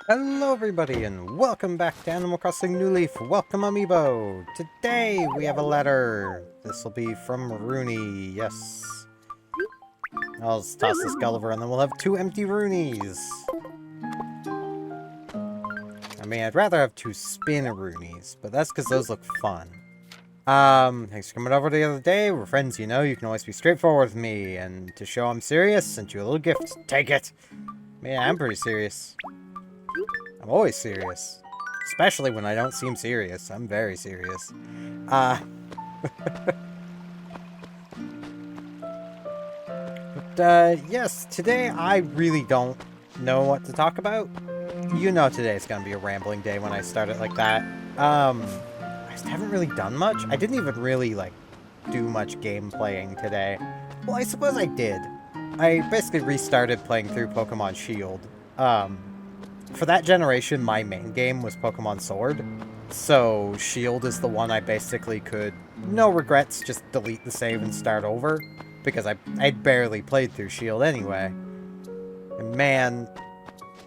Hello everybody and welcome back to Animal Crossing New Leaf. Welcome Amiibo! Today we have a letter. This will be from Rooney, yes. I'll just toss this Gulliver and then we'll have 2 empty Roonies. I mean, I'd rather have 2 spin Roonies, but that's because those look fun. Thanks for coming over the other day. We're friends, you know. You can always be straightforward with me. And to show I'm serious, sent you a little gift. Take it! Yeah, I'm pretty serious. I'm always serious. Especially when I don't seem serious. I'm very serious. But, yes, today I really don't know what to talk about. You know today's gonna be a rambling day when I start it like that. I just haven't really done much. I didn't even really, like, do much game playing today. Well, I suppose I did. I basically restarted playing through Pokemon Shield. For that generation, my main game was Pokemon Sword, so Shield is the one I basically could, no regrets, just delete the save and start over, because I'd barely played through Shield anyway. And man,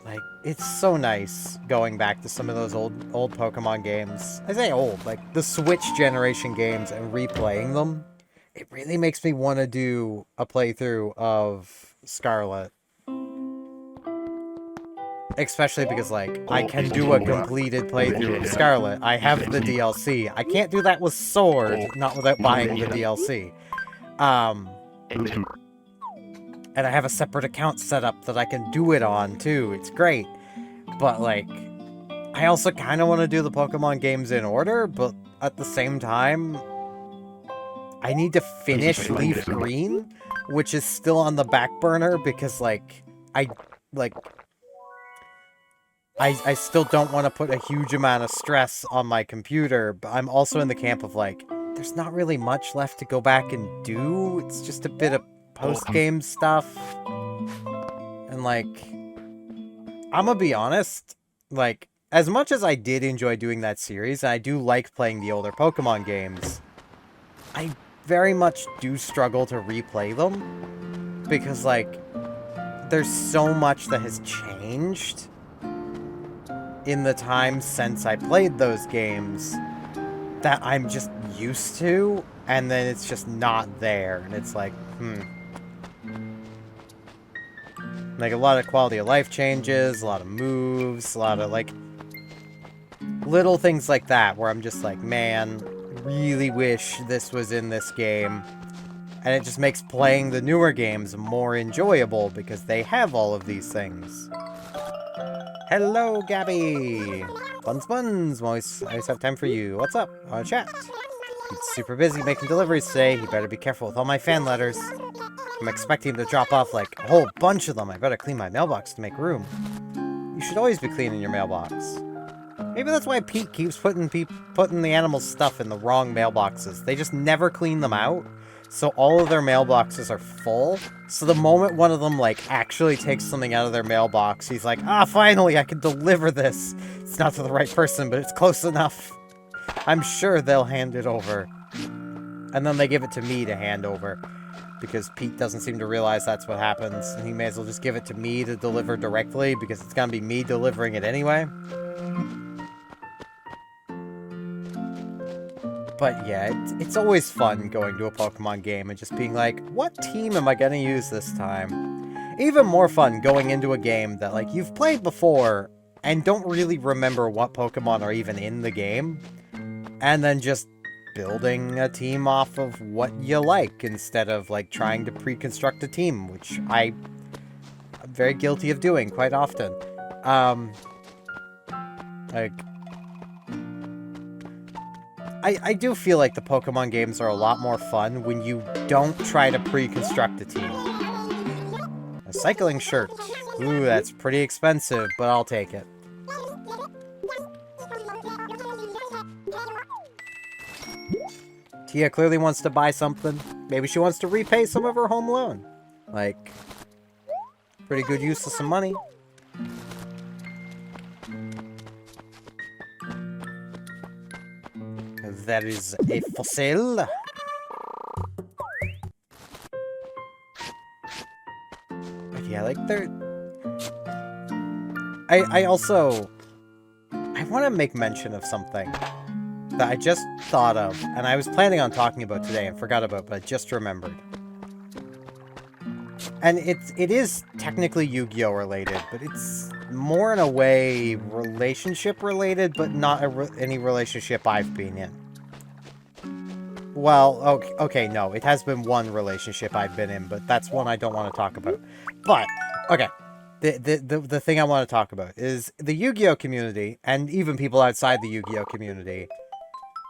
like, it's so nice going back to some of those old Pokemon games. I say old, like, the Switch generation games and replaying them. It really makes me want to do a playthrough of Scarlet. Especially because, like, I can do a completed playthrough of Scarlet. I have the DLC. I can't do that with Sword, not without buying the DLC. And I have a separate account set up that I can do it on, too. It's great. But, like, I also kind of want to do the Pokemon games in order, but at the same time, I need to finish Leaf Green, which is still on the back burner because, like, I still don't want to put a huge amount of stress on my computer, but I'm also in the camp of, like, there's not really much left to go back and do. It's just a bit of post-game stuff. And, like, I'm gonna be honest, like, as much as I did enjoy doing that series, and I do like playing the older Pokemon games, I very much do struggle to replay them, because, like, there's so much that has changed in the time since I played those games that I'm just used to, and then it's just not there, and it's like, Like, a lot of quality of life changes, a lot of moves, a lot of, like, little things like that, where I'm just like, man, really wish this was in this game. And it just makes playing the newer games more enjoyable, because they have all of these things. Hello, Gabby! Buns! I always have time for you. What's up? Wanna chat? He's super busy making deliveries today. He better be careful with all my fan letters. I'm expecting him to drop off, like, a whole bunch of them. I better clean my mailbox to make room. You should always be cleaning your mailbox. Maybe that's why Pete keeps putting the animals' stuff in the wrong mailboxes. They just never clean them out, so all of their mailboxes are full. So the moment one of them, like, actually takes something out of their mailbox, he's like, ah, finally, I can deliver this. It's not to the right person, but it's close enough. I'm sure they'll hand it over. And then they give it to me to hand over, because Pete doesn't seem to realize that's what happens, and he may as well just give it to me to deliver directly, because it's gonna be me delivering it anyway. But yeah, it's always fun going to a Pokemon game and just being like, what team am I gonna use this time? Even more fun going into a game that, like, you've played before and don't really remember what Pokemon are even in the game, and then just building a team off of what you like instead of, like, trying to pre-construct a team, which I'm very guilty of doing quite often. Like, I do feel like the Pokemon games are a lot more fun when you don't try to pre-construct a team. A cycling shirt. Ooh, that's pretty expensive, but I'll take it. Tia clearly wants to buy something. Maybe she wants to repay some of her home loan. Like, pretty good use of some money. There is a fossil. But yeah, like, I also... I want to make mention of something that I just thought of, and I was planning on talking about today and forgot about, but I just remembered. And it is technically Yu-Gi-Oh! Related, but it's more in a way relationship related, but not any relationship I've been in. Well, okay, no, it has been one relationship I've been in, but that's one I don't want to talk about. But, okay, the thing I want to talk about is the Yu-Gi-Oh! Community, and even people outside the Yu-Gi-Oh! Community,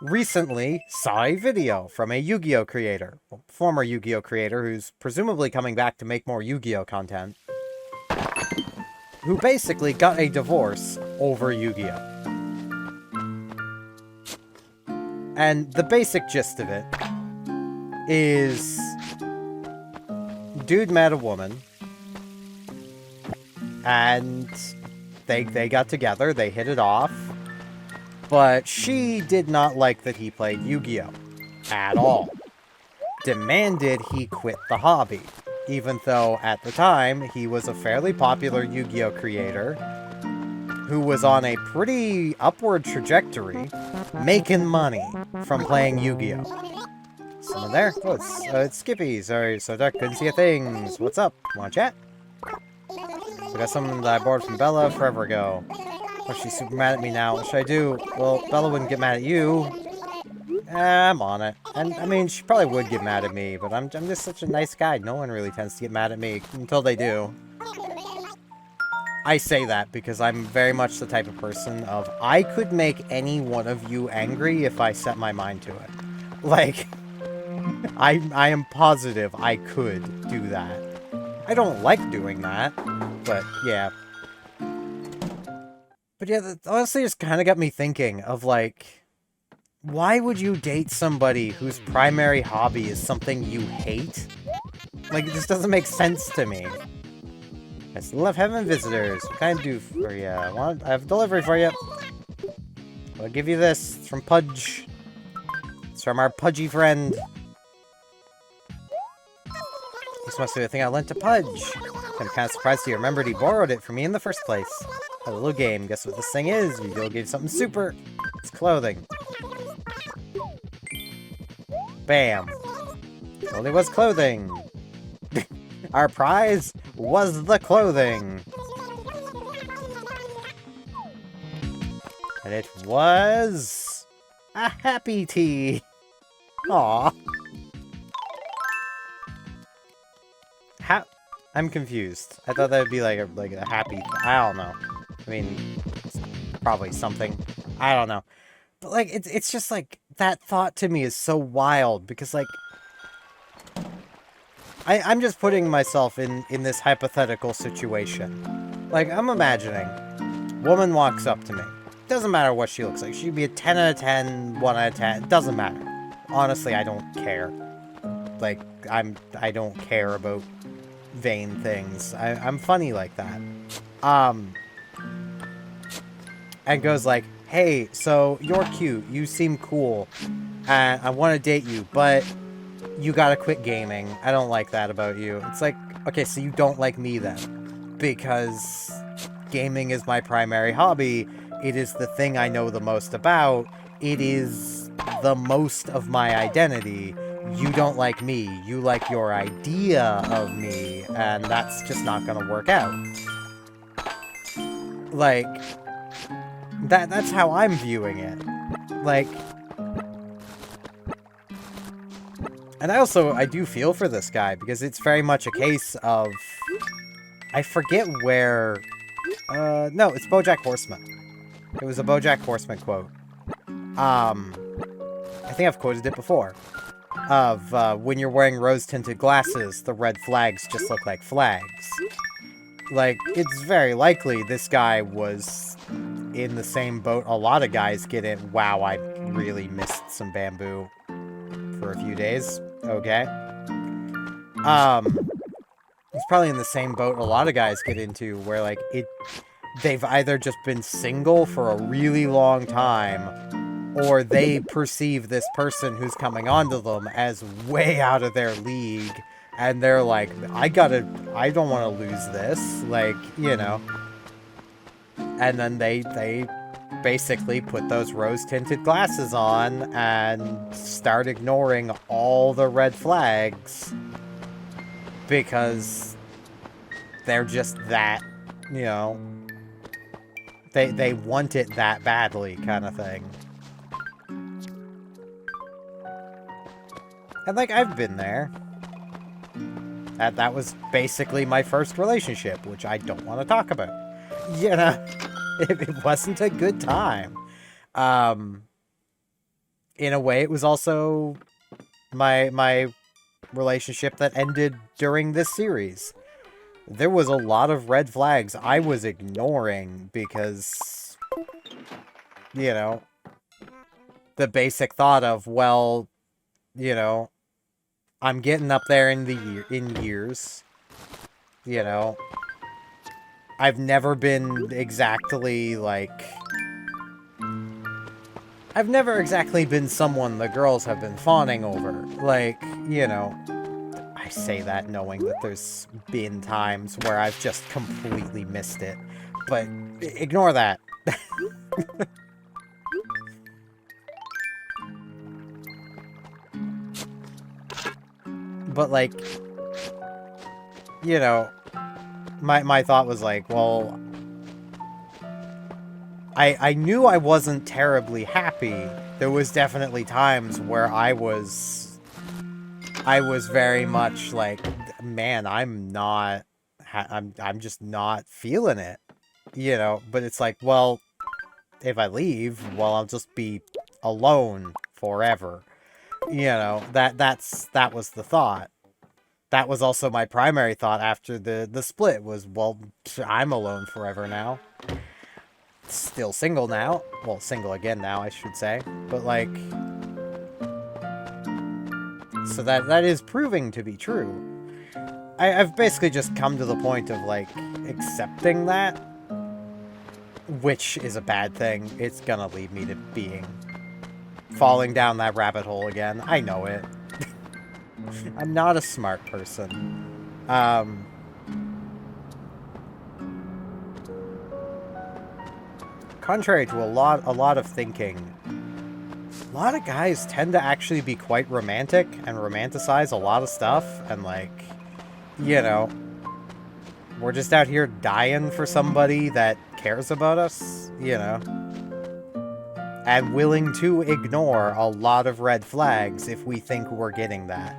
recently saw a video from a Yu-Gi-Oh! Creator, former Yu-Gi-Oh! Creator, who's presumably coming back to make more Yu-Gi-Oh! Content, who basically got a divorce over Yu-Gi-Oh! And the basic gist of it is... dude met a woman, and they got together, they hit it off, but she did not like that he played Yu-Gi-Oh! At all. Demanded he quit the hobby, even though at the time he was a fairly popular Yu-Gi-Oh! Creator who was on a pretty upward trajectory, making money from playing Yu-Gi-Oh! Someone there? Oh, it's Skippy. Sorry, so dark, couldn't see a thing. What's up? Wanna chat? I got something that I borrowed from Bella forever ago. Oh, she's super mad at me now. What should I do? Well, Bella wouldn't get mad at you. I'm on it. And, I mean, she probably would get mad at me, but I'm just such a nice guy. No one really tends to get mad at me until they do. I say that because I'm very much the type of person of, I could make any one of you angry if I set my mind to it. Like, I am positive I could do that. I don't like doing that, but yeah. But yeah, that honestly just kind of got me thinking of, like, why would you date somebody whose primary hobby is something you hate? Like, it just doesn't make sense to me. I still love having visitors. What can I do for you? I have a delivery for you. I'll give you this. It's from Pudge. It's from our pudgy friend. This must be the thing I lent to Pudge. I'm kind of surprised he remembered he borrowed it from me in the first place. A little game. Guess what this thing is? You'll give something super. It's clothing. Bam. It only was clothing. Our prize was the clothing. And it was a happy tea. Aww. I'm confused. I thought that would be like a happy... I don't know. I mean, it's probably something. I don't know. But, like, it's just, like, that thought to me is so wild, because, like... I'm just putting myself in this hypothetical situation. Like, I'm imagining, woman walks up to me. Doesn't matter what she looks like. She'd be a 10 out of 10, 1 out of 10. Doesn't matter. Honestly, I don't care. Like, I don't care about vain things. I'm funny like that. And goes like, hey, so you're cute. You seem cool. And I want to date you, but you gotta quit gaming. I don't like that about you. It's like, okay, so you don't like me then. Because gaming is my primary hobby. It is the thing I know the most about. It is the most of my identity. You don't like me. You like your idea of me. And that's just not gonna work out. Like, that's how I'm viewing it. Like... And I do feel for this guy, because it's very much a case of... I forget where... no, it's BoJack Horseman. It was a BoJack Horseman quote. I think I've quoted it before. Of, when you're wearing rose-tinted glasses, the red flags just look like flags. Like, it's very likely this guy was in the same boat a lot of guys get in. Wow, I really missed some bamboo for a few days. Okay. It's probably in the same boat a lot of guys get into, where, like, they've either just been single for a really long time, or they perceive this person who's coming onto them as way out of their league, and they're like, I don't want to lose this, like, you know. And then they basically put those rose-tinted glasses on and start ignoring all the red flags because they're just that, you know, they want it that badly kind of thing. And, like, I've been there. That was basically my first relationship, which I don't want to talk about. You know, it wasn't a good time. In a way, it was also my relationship that ended during this series. There was a lot of red flags I was ignoring because, you know, the basic thought of, well, you know, I'm getting up there in years. You know, I've never been exactly, like... I've never exactly been someone the girls have been fawning over. Like, you know... I say that knowing that there's been times where I've just completely missed it. But, ignore that. But, like... You know... My thought was like, well... I knew I wasn't terribly happy. There was definitely times where I was very much like, man, I'm just not feeling it, you know. But it's like, well, if I leave, well, I'll just be alone forever, you know. That was the thought. That was also my primary thought after the split was, well, I'm alone forever now. Still single now. Well, single again now, I should say. But, like... So that is proving to be true. I've basically just come to the point of, like, accepting that. Which is a bad thing. It's gonna lead me to falling down that rabbit hole again. I know it. I'm not a smart person. Contrary to a lot of thinking, a lot of guys tend to actually be quite romantic and romanticize a lot of stuff, and, like, you know, we're just out here dying for somebody that cares about us, you know, and willing to ignore a lot of red flags if we think we're getting that.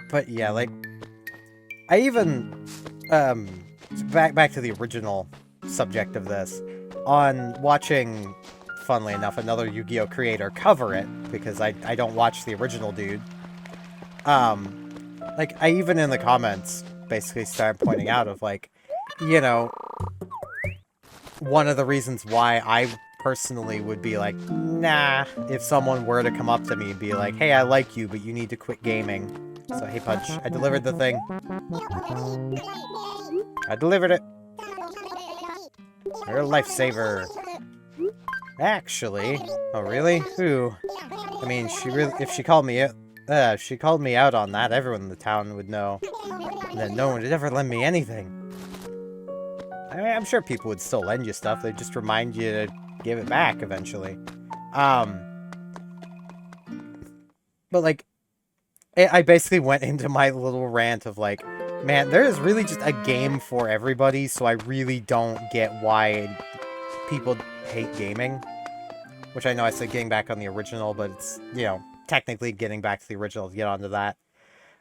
But yeah, like, I even, back to the original subject of this, on watching, funnily enough, another Yu-Gi-Oh! Creator cover it, because I don't watch the original dude, like, I even in the comments basically started pointing out of, like, you know, one of the reasons why I personally would be like, nah, if someone were to come up to me and be like, hey, I like you, but you need to quit gaming. So, hey, Punch, I delivered the thing. I delivered it. You're a lifesaver. Actually, oh really? Who? I mean, if she called me out on that, everyone in the town would know. And then no one would ever lend me anything. I mean, I'm sure people would still lend you stuff. They'd just remind you to give it back eventually. But, like, I basically went into my little rant of, like, man, there is really just a game for everybody, so I really don't get why people hate gaming. Which I know I said getting back on the original, but it's, you know, technically getting back to the original to get onto that.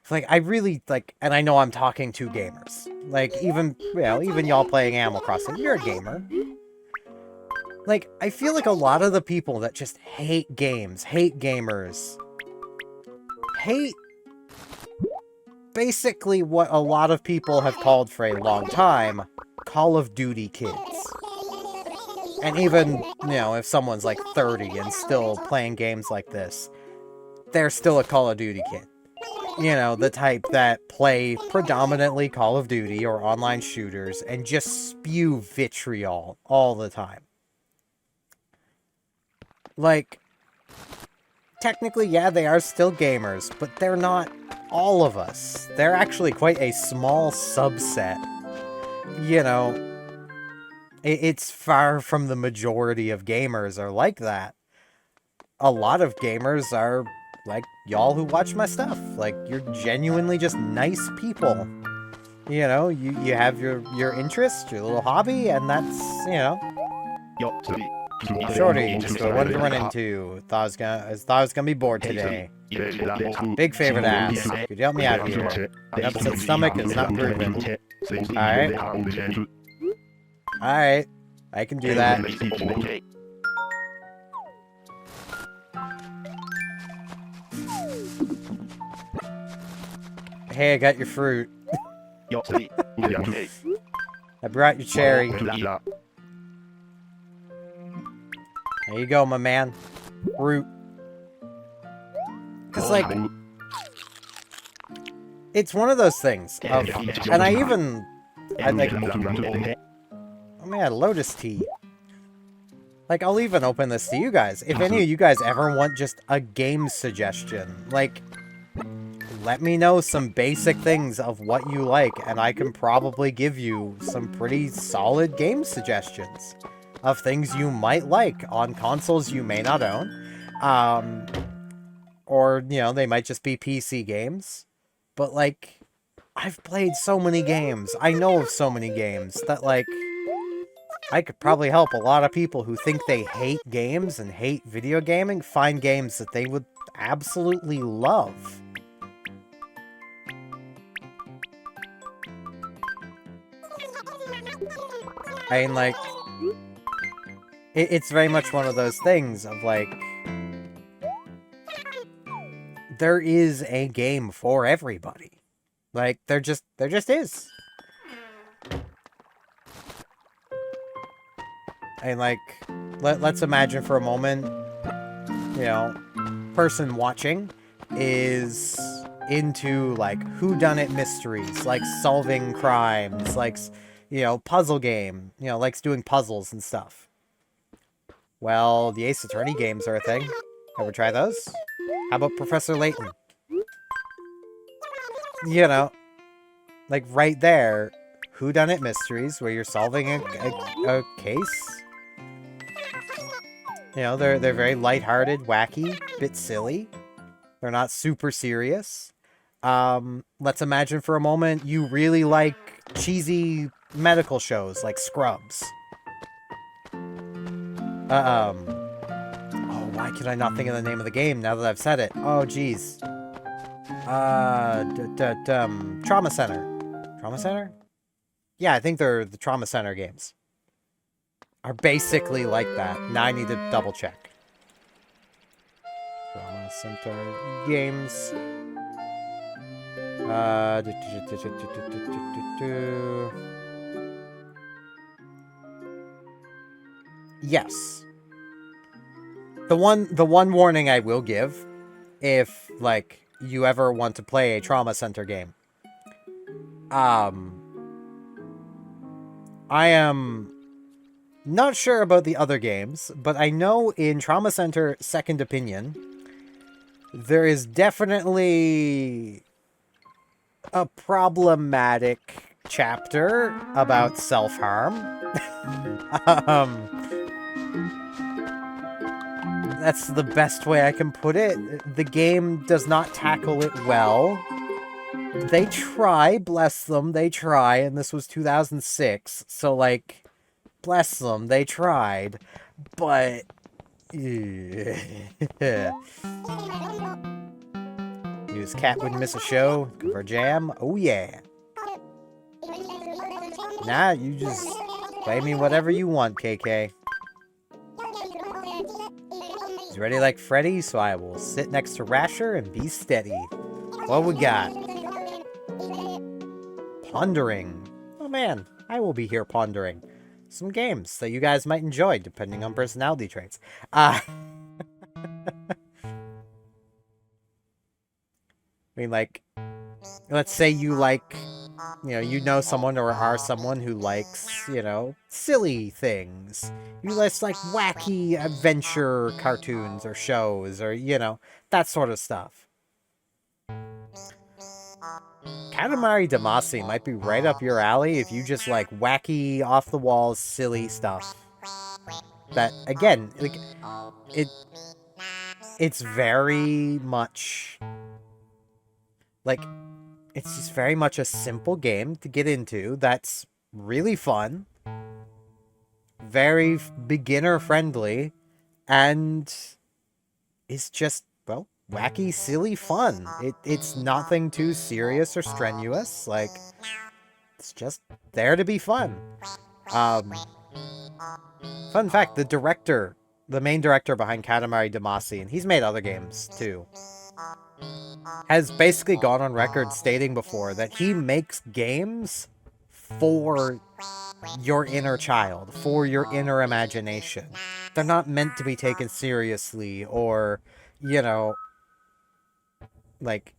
It's like, I really, like, and I know I'm talking to gamers. Like, even y'all playing Animal Crossing, you're a gamer. Like, I feel like a lot of the people that just hate games, hate gamers, hate basically what a lot of people have called for a long time, Call of Duty kids. And even, you know, if someone's like 30 and still playing games like this, they're still a Call of Duty kid. You know, the type that play predominantly Call of Duty or online shooters and just spew vitriol all the time. Like, technically, yeah, they are still gamers, but they're not all of us. They're actually quite a small subset. You know, it's far from the majority of gamers are like that. A lot of gamers are like y'all who watch my stuff. Like, you're genuinely just nice people. You know, you have your interest, your little hobby, and that's, you know. Shorty, just the one to run into. Thought I was gonna be bored today. Big favor to ask. Could you help me out here? My upset stomach is not proven. Alright. Alright. I can do that. Hey, I got your fruit. I brought your cherry. There you go, my man. Fruit. Because, like, it's one of those things of, and I like, oh man, lotus tea. Like, I'll even open this to you guys. If any of you guys ever want just a game suggestion, like, let me know some basic things of what you like, and I can probably give you some pretty solid game suggestions of things you might like on consoles you may not own. Or, you know, they might just be PC games. But, like, I've played so many games. I know of so many games that, like, I could probably help a lot of people who think they hate games and hate video gaming find games that they would absolutely love. I mean, like, it's very much one of those things of, like, there is a game for everybody. Like, there just is. And, like, let's imagine for a moment, you know, person watching is into, like, whodunit mysteries, like solving crimes, like, you know, puzzle game, you know, likes doing puzzles and stuff. Well, the Ace Attorney games are a thing. Ever try those? How about Professor Layton? You know, like right there, whodunit mysteries where you're solving a case. You know, they're very lighthearted, wacky, bit silly. They're not super serious. Let's imagine for a moment you really like cheesy medical shows like Scrubs. Oh, why can I not think of the name of the game now that I've said it? Oh, jeez. Trauma Center. Trauma Center? Yeah, I think they're the Trauma Center games. Are basically like that. Now I need to double check. Trauma Center games. Yes. The one warning I will give, if, like, you ever want to play a Trauma Center game. I am not sure about the other games, but I know in Trauma Center Second Opinion, there is definitely a problematic chapter about self-harm. That's the best way I can put it. The game does not tackle it well. They try, bless them, they try, and this was 2006, so, like, bless them, they tried, but... News cat wouldn't miss a show, cover jam, oh yeah. Nah, you just play me whatever you want, KK. He's ready like Freddy, so I will sit next to Rasher and be steady. What we got? Pondering. Oh man, I will be here pondering. some games that you guys might enjoy, depending on personality traits. I mean, like, let's say you like, you know someone or are someone who likes, silly things. You like wacky adventure cartoons or shows or, that sort of stuff. Katamari Damacy might be right up your alley if you just like wacky, off-the-walls, silly stuff. That, again, like, it's very much, like, it's just very much a simple game to get into that's really fun, very beginner-friendly, and is just, well, wacky, silly fun. It's nothing too serious or strenuous. Like, it's just there to be fun. Fun fact, the main director behind Katamari Damacy, and he's made other games too, has basically gone on record stating before that he makes games for your inner child, for your inner imagination. They're not meant to be taken seriously or, like,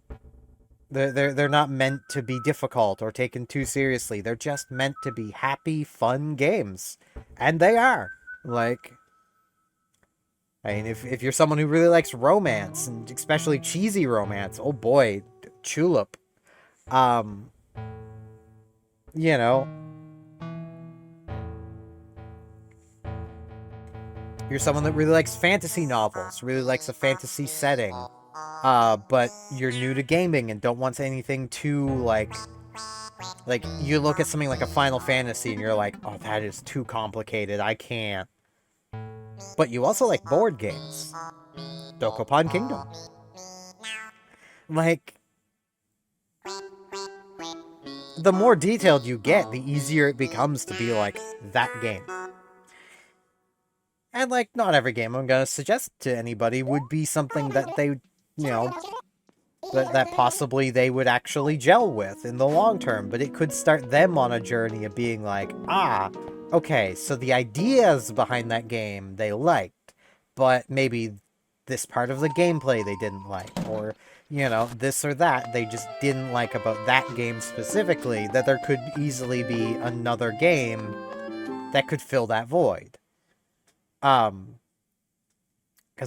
they're not meant to be difficult or taken too seriously. They're just meant to be happy, fun games. And they are. Like, I mean, if you're someone who really likes romance, and especially cheesy romance, oh boy, Tulip. You know, you're someone that really likes fantasy novels, really likes a fantasy setting, but you're new to gaming and don't want anything too, like, you look at something like a Final Fantasy and you're like, oh, that is too complicated, I can't. But you also like board games. Dokapon Kingdom. Like, the more detailed you get, the easier it becomes to be like, that game. And, like, not every game I'm gonna suggest to anybody would be something that they, that possibly they would actually gel with in the long term, but it could start them on a journey of being like, okay, so the ideas behind that game they liked, but maybe this part of the gameplay they didn't like, or, this or that they just didn't like about that game specifically, that there could easily be another game that could fill that void. Because,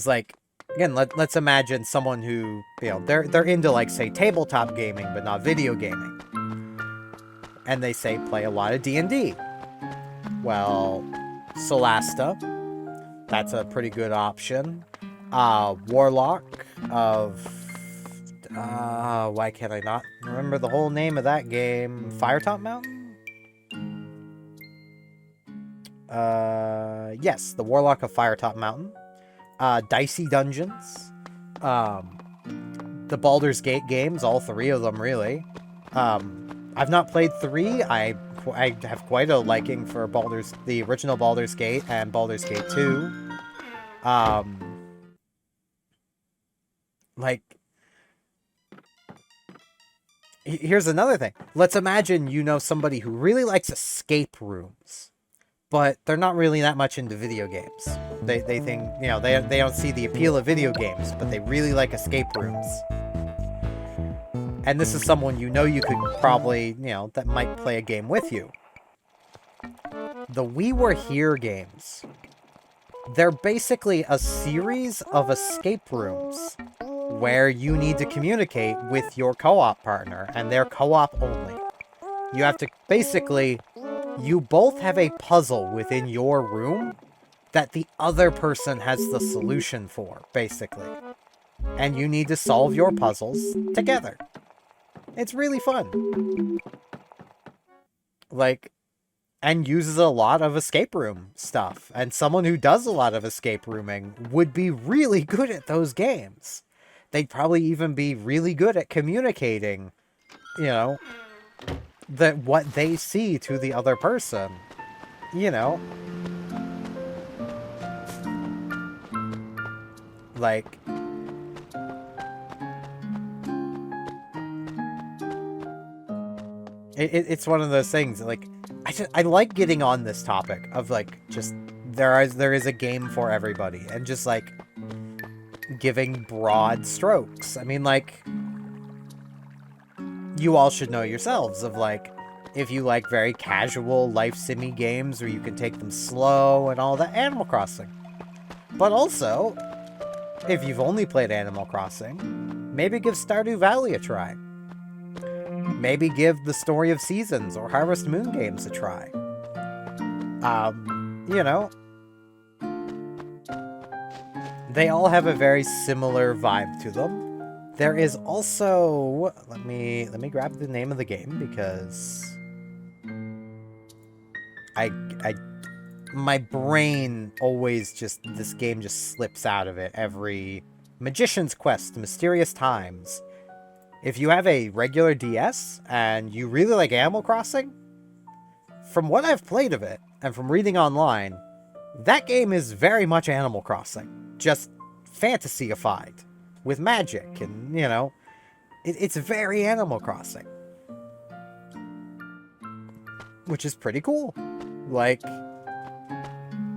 like, again, let's imagine someone who, they're into, like, say, tabletop gaming, but not video gaming. And they, say, play a lot of D&D. Well, Solasta, that's a pretty good option. Warlock of, why can't I not remember the whole name of that game? Firetop Mountain? Yes, the Warlock of Firetop Mountain. Dicey Dungeons. The Baldur's Gate games, all three of them, really. I've not played 3. I have quite a liking for the original Baldur's Gate and Baldur's Gate 2. Like, here's another thing. Let's imagine somebody who really likes escape rooms, but they're not really that much into video games. They think, they don't see the appeal of video games, but they really like escape rooms. And this is someone you could probably, that might play a game with you. The We Were Here games. They're basically a series of escape rooms where you need to communicate with your co-op partner, and they're co-op only. You have to, basically, you both have a puzzle within your room that the other person has the solution for, basically. And you need to solve your puzzles together. It's really fun. Like, and uses a lot of escape room stuff. And someone who does a lot of escape rooming would be really good at those games. They'd probably even be really good at communicating, what they see to the other person. Like, it's one of those things, like, I like getting on this topic of, like, just there is a game for everybody, and just, like, giving broad strokes. I mean, like, you all should know yourselves of, like, if you like very casual life simmy games where you can take them slow and all that, Animal Crossing. But also, if you've only played Animal Crossing, maybe give Stardew Valley a try. Maybe give the Story of Seasons or Harvest Moon games a try. You know, they all have a very similar vibe to them. There is also, let me grab the name of the game because my brain always just, this game just slips out of it every Magician's Quest, Mysterious Times. If you have a regular DS and you really like Animal Crossing, from what I've played of it and from reading online, that game is very much Animal Crossing, just fantasyified with magic, and, you know, it's very Animal Crossing, which is pretty cool. Like,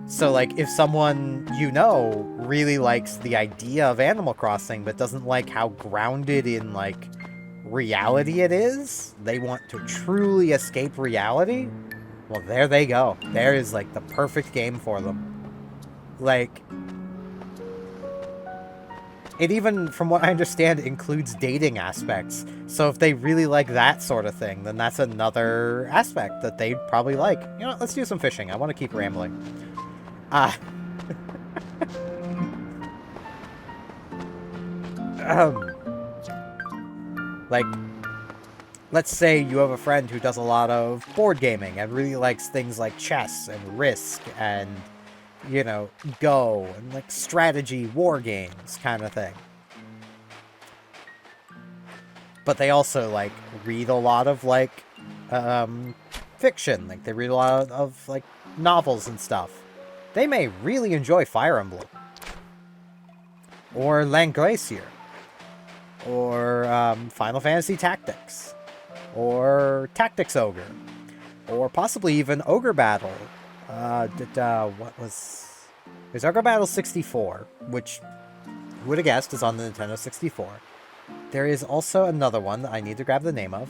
so, like, if someone you know really likes the idea of Animal Crossing but doesn't like how grounded in, like, reality it is, they want to truly escape reality, well, there they go. There is, like, the perfect game for them. Like, it even, from what I understand, includes dating aspects. So if they really like that sort of thing, then that's another aspect that they'd probably like. You know what, let's do some fishing. I want to keep rambling. Like, let's say you have a friend who does a lot of board gaming and really likes things like chess and Risk and, you know, Go and, like, strategy war games kind of thing. But they also, like, read a lot of, like, fiction. Like, they read a lot of, like, novels and stuff. They may really enjoy Fire Emblem. Or Langlacier. Or Final Fantasy Tactics. Or Tactics Ogre. Or possibly even Ogre Battle. What was... There's Ogre Battle 64, which, who would have guessed, is on the Nintendo 64. There is also another one that I need to grab the name of.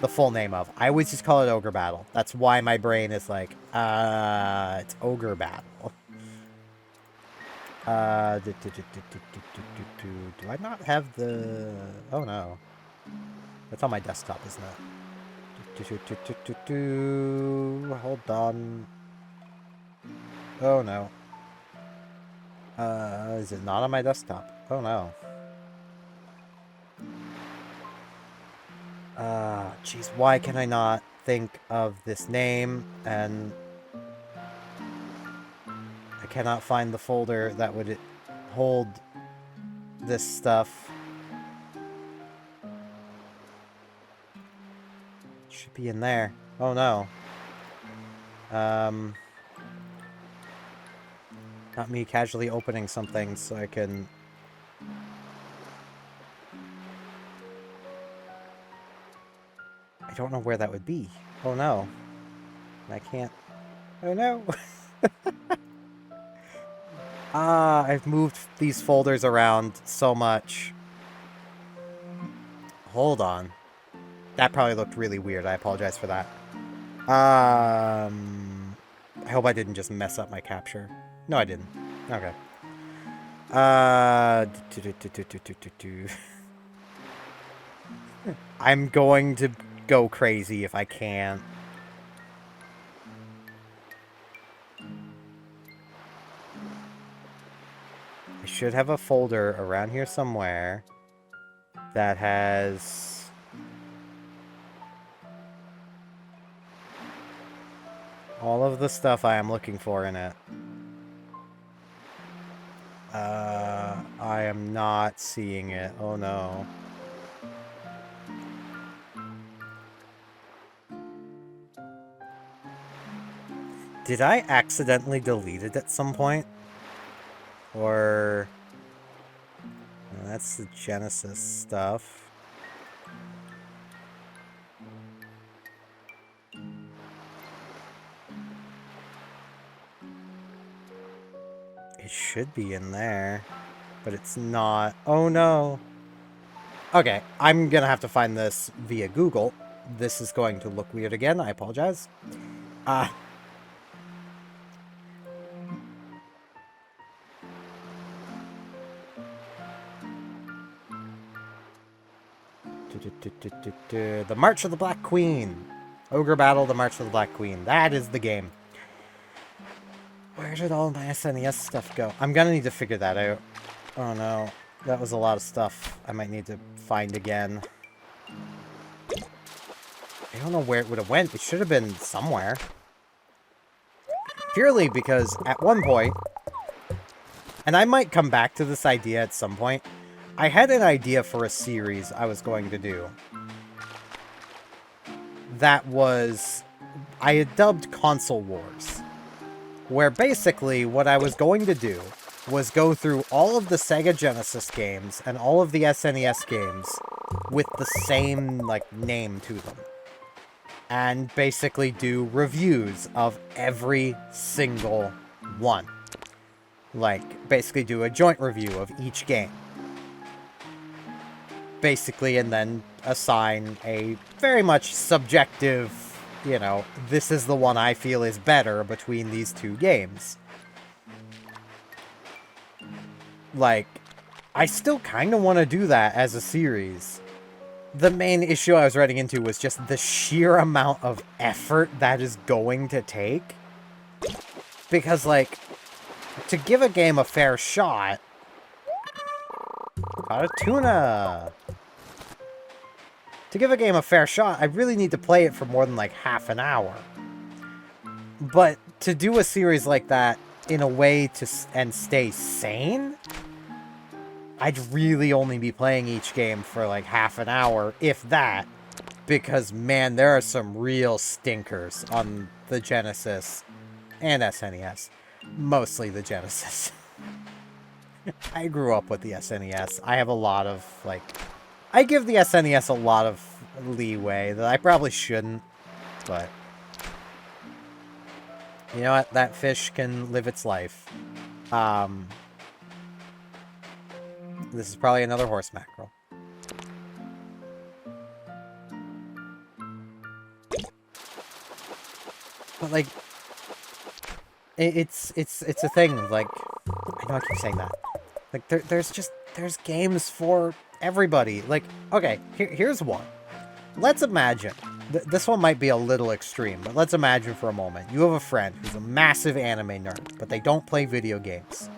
The full name of. I always just call it Ogre Battle. That's why my brain is like, it's Ogre Battle. Do I not have the... Oh, no. That's on my desktop, isn't it? Hold on. Oh, no. Is it not on my desktop? Oh, no. Jeez, why can I not think of this name? And I cannot find the folder that would hold this stuff. Should be in there. Oh, no. Not me casually opening something so I can... I don't know where that would be. Oh, no. I can't... Oh, no. I've moved these folders around so much. Hold on. That probably looked really weird. I apologize for that. I hope I didn't just mess up my capture. No, I didn't. Okay. I'm going to go crazy if I can't. I should have a folder around here somewhere that has... all of the stuff I am looking for in it. I am not seeing it. Oh no. Did I accidentally delete it at some point? Or... that's the Genesis stuff. It should be in there, but it's not. Oh no. Okay, I'm gonna have to find this via Google. This is going to look weird again. I apologize. The March of the Black Queen. Ogre Battle, the March of the Black Queen. That is the game. Where did all my SNES stuff go? I'm gonna need to figure that out. Oh no. That was a lot of stuff I might need to find again. I don't know where it would have went. It should have been somewhere. Purely because at one point, and I might come back to this idea at some point, I had an idea for a series I was going to do. That was, I had dubbed Console Wars. Where basically what I was going to do was go through all of the Sega Genesis games and all of the SNES games with the same, like, name to them. And basically do reviews of every single one. Like, basically do a joint review of each game. Basically, and then assign a very much subjective, you know, this is the one I feel is better between these two games. Like, I still kind of want to do that as a series. The main issue I was running into was just the sheer amount of effort that is going to take. Because, like, to give a game a fair shot... Got a tuna! To give a game a fair shot, I really need to play it for more than, like, half an hour. But to do a series like that in a way to and stay sane... I'd really only be playing each game for like half an hour, if that, because man, there are some real stinkers on the Genesis and SNES. Mostly the Genesis. I grew up with the SNES. I have a lot of, like... I give the SNES a lot of leeway that I probably shouldn't, but... You know what? That fish can live its life. This is probably another horse mackerel. But, like, it's a thing, like, I know I keep saying that. Like, there's games for everybody. Like, okay, here's one. Let's imagine, this one might be a little extreme, but let's imagine for a moment. You have a friend who's a massive anime nerd, but they don't play video games.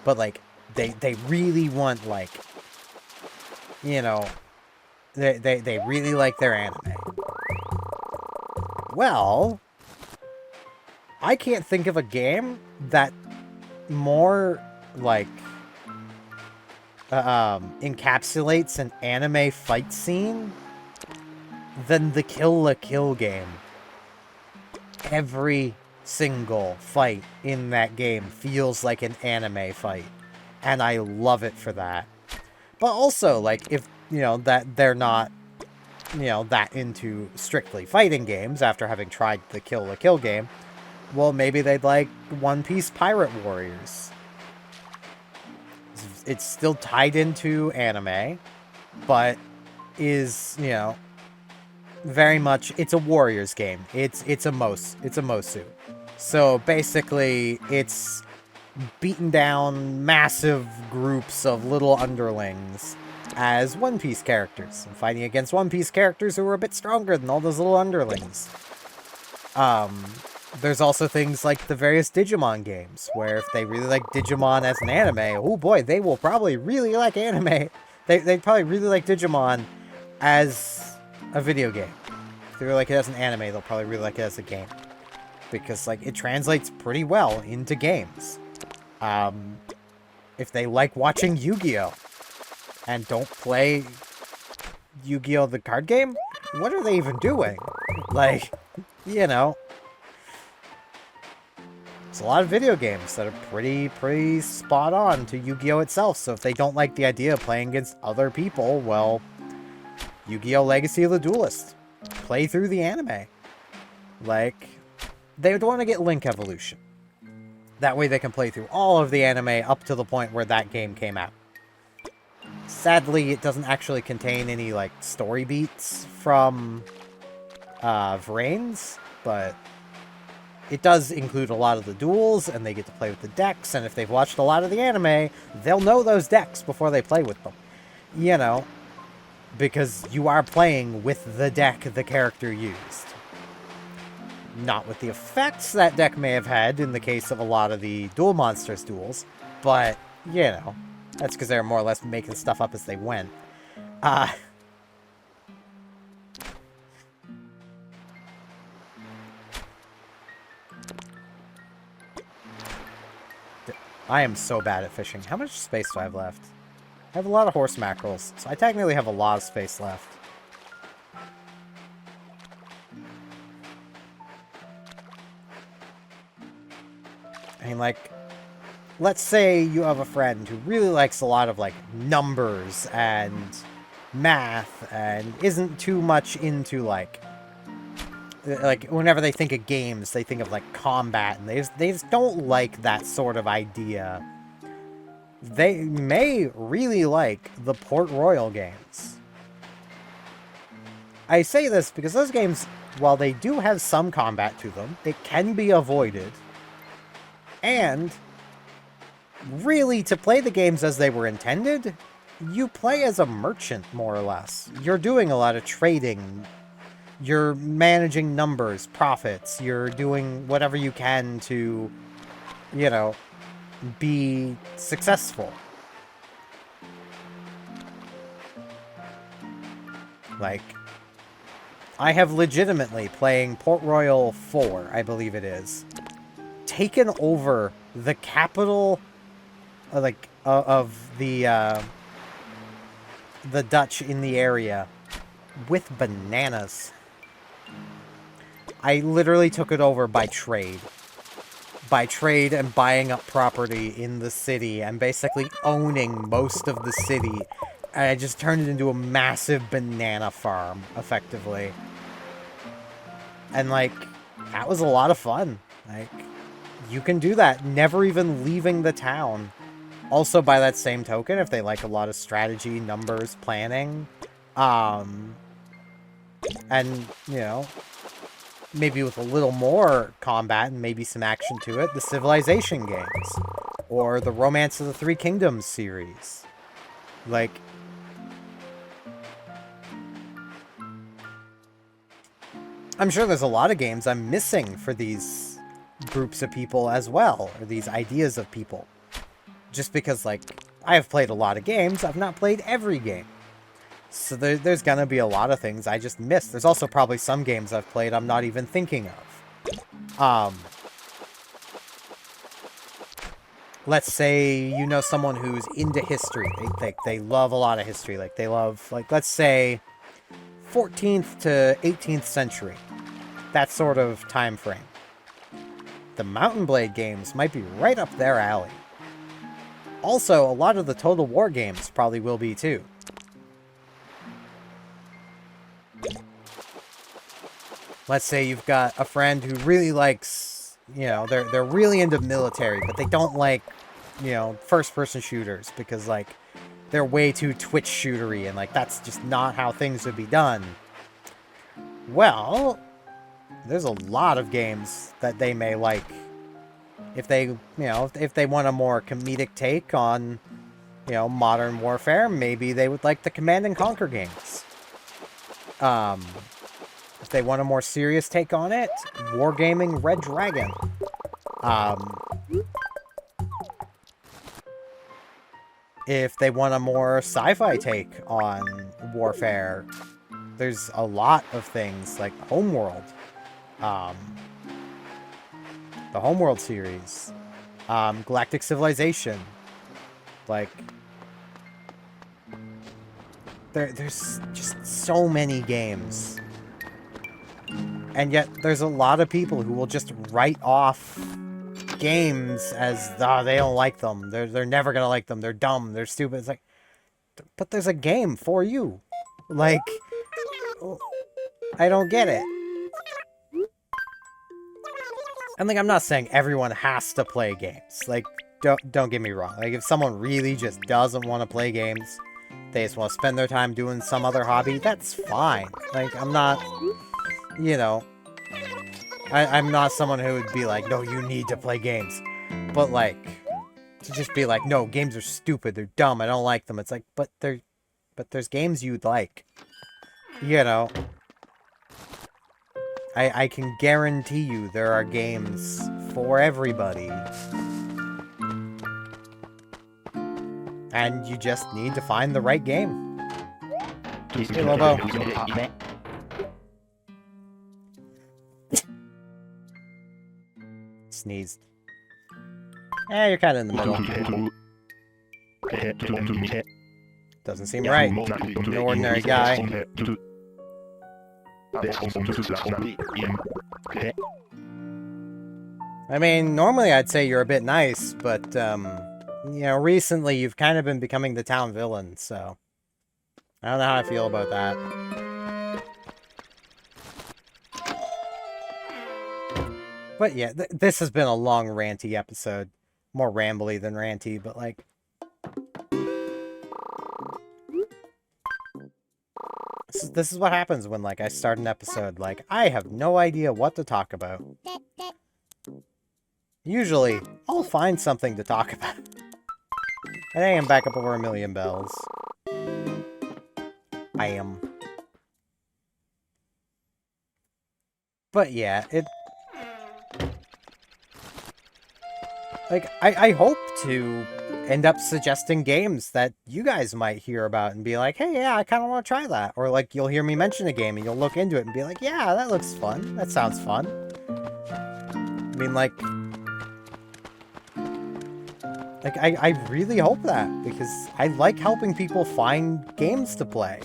But, like, they really want, like, you know, they really like their anime. Well, I can't think of a game that more, like, encapsulates an anime fight scene than the Kill la Kill game. Every single fight in that game feels like an anime fight. And I love it for that. But also, like, if, you know, that they're not, you know, that into strictly fighting games after having tried the Kill la Kill game, well, maybe they'd like One Piece Pirate Warriors. It's still tied into anime, but is, you know, very much, it's a Warriors game. It's a Mosu. So basically, it's beaten down massive groups of little underlings as One Piece characters, and fighting against One Piece characters who are a bit stronger than all those little underlings. There's also things like the various Digimon games, where if they really like Digimon as an anime, oh boy, they will probably really like anime. They'd probably really like Digimon as a video game. If they really like it as an anime, they'll probably really like it as a game. Because, like, it translates pretty well into games. If they like watching Yu-Gi-Oh! And don't play Yu-Gi-Oh! The card game, what are they even doing? Like, you know. There's a lot of video games that are pretty spot on to Yu-Gi-Oh! Itself, so if they don't like the idea of playing against other people, well, Yu-Gi-Oh! Legacy of the Duelist. Play through the anime. Like, they would want to get Link Evolution. That way they can play through all of the anime up to the point where that game came out. Sadly, it doesn't actually contain any, like, story beats from Vrains, but it does include a lot of the duels, and they get to play with the decks, and if they've watched a lot of the anime, they'll know those decks before they play with them. You know, because you are playing with the deck the character used. Not with the effects that deck may have had in the case of a lot of the Duel Monsters duels, but, you know, that's because they were more or less making stuff up as they went. I am so bad at fishing. How much space do I have left? I have a lot of horse mackerels, so I technically have a lot of space left. I mean, like, let's say you have a friend who really likes a lot of, like, numbers and math and isn't too much into, like, whenever they think of games, they think of, like, combat, and they just don't like that sort of idea. They may really like the Port Royal games. I say this because those games, while they do have some combat to them, it can be avoided. And really, to play the games as they were intended, you play as a merchant, more or less. You're doing a lot of trading. You're managing numbers, profits. You're doing whatever you can to, you know, be successful. Like, I have legitimately, playing Port Royal 4, I believe it is, taken over the capital, of the Dutch in the area with bananas. I literally took it over by trade. By trade and buying up property in the city and basically owning most of the city. And I just turned it into a massive banana farm, effectively. And, like, that was a lot of fun. Like, you can do that, never even leaving the town. Also, by that same token, if they like a lot of strategy, numbers, planning, and, you know, maybe with a little more combat and maybe some action to it, the Civilization games, or the Romance of the Three Kingdoms series. Like, I'm sure there's a lot of games I'm missing for these groups of people as well, or these ideas of people. Just because, like, I have played a lot of games, I've not played every game. So there's gonna be a lot of things I just missed. There's also probably some games I've played I'm not even thinking of. Let's say you know someone who's into history. They love a lot of history. Like, they love, like, let's say 14th to 18th century. That sort of time frame. The Mount and Blade games might be right up their alley. Also, a lot of the Total War games probably will be too. Let's say you've got a friend who really likes, you know, they're really into military, but they don't like, you know, first-person shooters because, like, they're way too Twitch shootery and, like, that's just not how things would be done. Well, there's a lot of games that they may like. If they, you know, if they want a more comedic take on, you know, modern warfare, maybe they would like the Command and Conquer games. If they want a more serious take on it, Wargaming Red Dragon. If they want a more sci-fi take on warfare, there's a lot of things like Homeworld. The Homeworld series. Galactic Civilization. Like, there's just so many games. And yet, there's a lot of people who will just write off games as, they don't like them. They're never gonna like them. They're dumb. They're stupid. It's like, but there's a game for you. Like, I don't get it. And, like, I'm not saying everyone has to play games. Like, don't get me wrong. Like, if someone really just doesn't want to play games, they just want to spend their time doing some other hobby, that's fine. Like, I'm not, you know, I'm not someone who would be like, no, you need to play games. But, like, to just be like, no, games are stupid, they're dumb, I don't like them. It's like, but there's games you'd like. You know. I can guarantee you there are games for everybody. And you just need to find the right game. Hey, Lobo. Sneezed. Eh, you're kind of in the middle. Doesn't seem right. An ordinary guy. I mean, normally I'd say you're a bit nice, but, you know, recently you've kind of been becoming the town villain, so I don't know how I feel about that. But yeah, this has been a long, ranty episode. More rambly than ranty, but, like, this is what happens when, like, I start an episode. Like, I have no idea what to talk about. Usually, I'll find something to talk about. I think I'm back up over 1,000,000 bells. I am. But yeah, like, I hope to end up suggesting games that you guys might hear about and be like, hey, yeah, I kind of want to try that. Or, like, you'll hear me mention a game and you'll look into it and be like, yeah, that looks fun. That sounds fun. I mean, like, I really hope that, because I like helping people find games to play.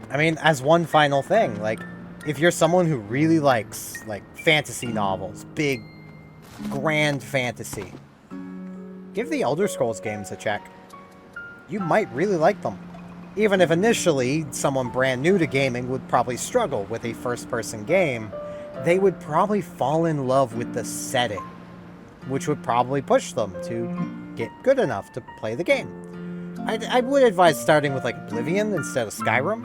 I mean, as one final thing, like, if you're someone who really likes, like, fantasy novels, big, grand fantasy, give the Elder Scrolls games a check. You might really like them. Even if initially someone brand new to gaming would probably struggle with a first-person game, they would probably fall in love with the setting, which would probably push them to get good enough to play the game. I would advise starting with, like, Oblivion instead of Skyrim.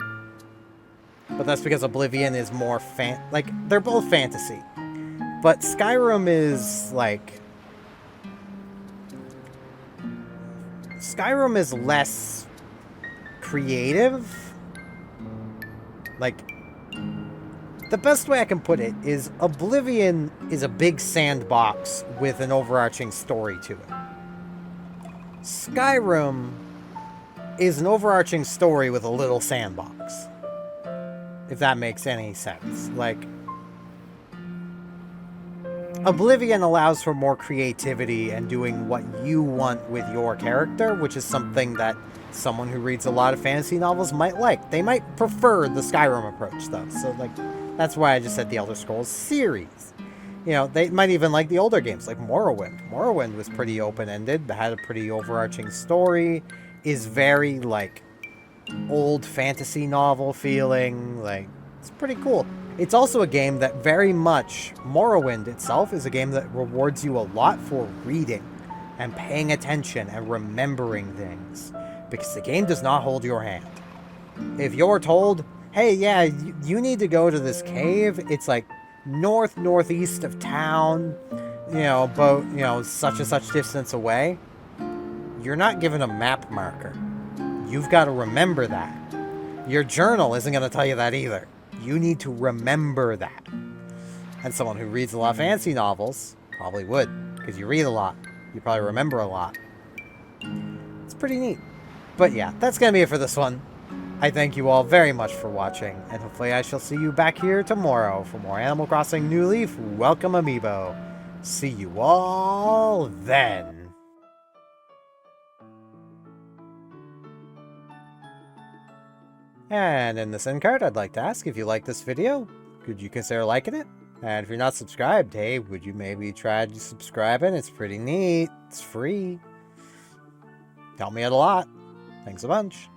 But that's because Oblivion is more like, they're both fantasy. But Skyrim is, like... Skyrim is less creative. Like, the best way I can put it is Oblivion is a big sandbox with an overarching story to it. Skyrim is an overarching story with a little sandbox. If that makes any sense. Like, Oblivion allows for more creativity and doing what you want with your character, which is something that someone who reads a lot of fantasy novels might like. They might prefer the Skyrim approach, though. So, like, that's why I just said the Elder Scrolls series. You know, they might even like the older games, like Morrowind. Morrowind was pretty open-ended, but had a pretty overarching story, is very, like, old fantasy novel feeling. Like, it's pretty cool. It's also a game that very much, Morrowind itself is a game that rewards you a lot for reading and paying attention and remembering things, because the game does not hold your hand. If you're told, hey, yeah, you need to go to this cave, it's like northeast of town, you know, about, you know, such and such distance away, you're not given a map marker. You've got to remember that. Your journal isn't going to tell you that either. You need to remember that. And someone who reads a lot of fantasy novels probably would, because you read a lot. You probably remember a lot. It's pretty neat. But yeah, that's going to be it for this one. I thank you all very much for watching, and hopefully I shall see you back here tomorrow for more Animal Crossing New Leaf Welcome Amiibo. See you all then. And in this end card, I'd like to ask, if you like this video, could you consider liking it? And if you're not subscribed, hey, would you maybe try subscribing? It's pretty neat. It's free. Help me out a lot. Thanks a bunch.